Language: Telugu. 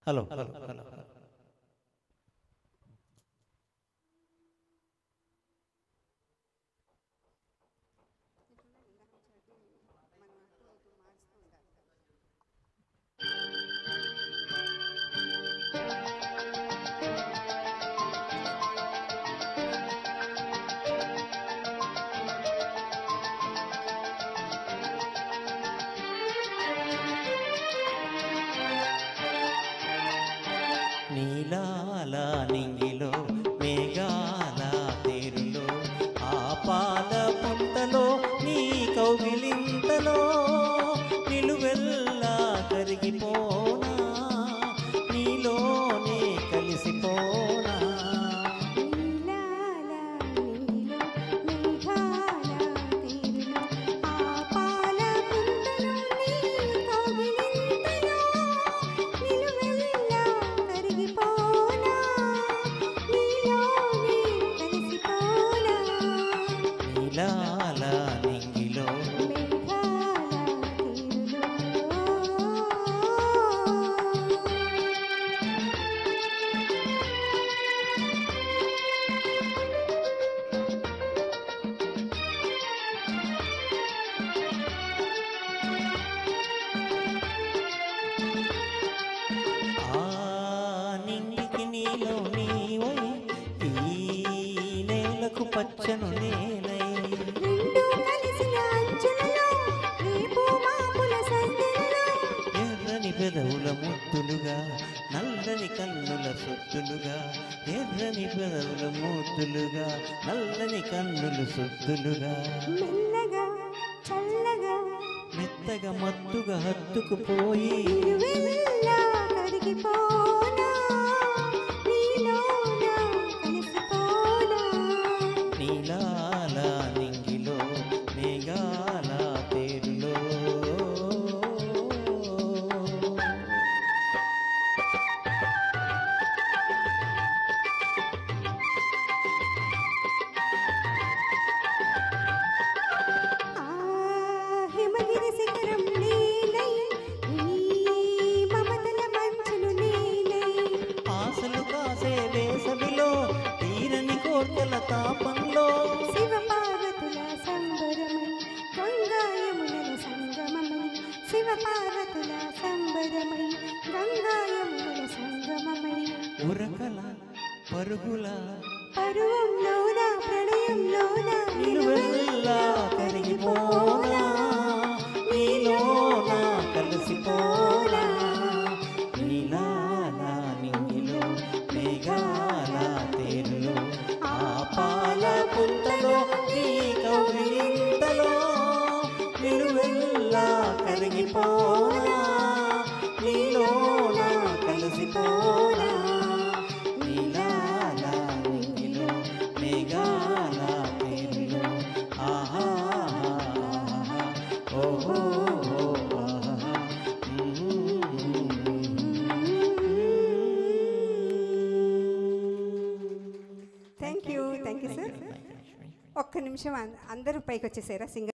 హలో హలో హలో నీలాల నింగిలో మేఘాల తేరులో ఆ పాల పుంతలో నీ కౌగిలింతలో నిలువెల్లా కరిగిపోనా నీలోనే కలిసిపోనా నీలాల నింగిలో ఆ నింగికి నీలో నీవై ఈ నేలకు పచ్చను నేనై ఎర్రని పెదవుల ముద్దులుగా నల్లని కన్నుల సొత్తులుగా ఎర్రని పెదవుల ముద్దులుగా నల్లని కన్నులు సొత్తులుగా మెల్లగా చల్లగా మెత్తగా మత్తుగా హత్తుకుపోయి కరిగిపోనా నీలోన కలిసిపోనా నీలాల నింగిలో మేఘాల తేరులో హిమగిరి శిఖరం నేనై నీ మమతల మంచులు నేనై ఆశలు కాసే వేసవిలో తీరని కోర్కెల తాపంలో శివ పార్వతుల సంబరమై గంగాయముల సంగమమై శివ పార్వతుల సంబరమై గంగాయముల సంగమమై ఉరకల పరుగుల పరువంలోన ప్రణయంలోన నిలువెల్లా కరిగిపోనా నీలోన కలిసిపోనా నీలాల నింగిలో మేఘాల తేరులో ఆ పాల పుంతలో నీ కౌగిలింతలో నిలువెల్లా కరిగిపోనా నీలోన కలిసిపోనా నీలాల నింగిలో మేఘాల తేరులో ఆహా ఓహో థ్యాంక్ యూ సార్. ఒక్క నిమిషం అందరూ పైకి వచ్చేసారా సింగర్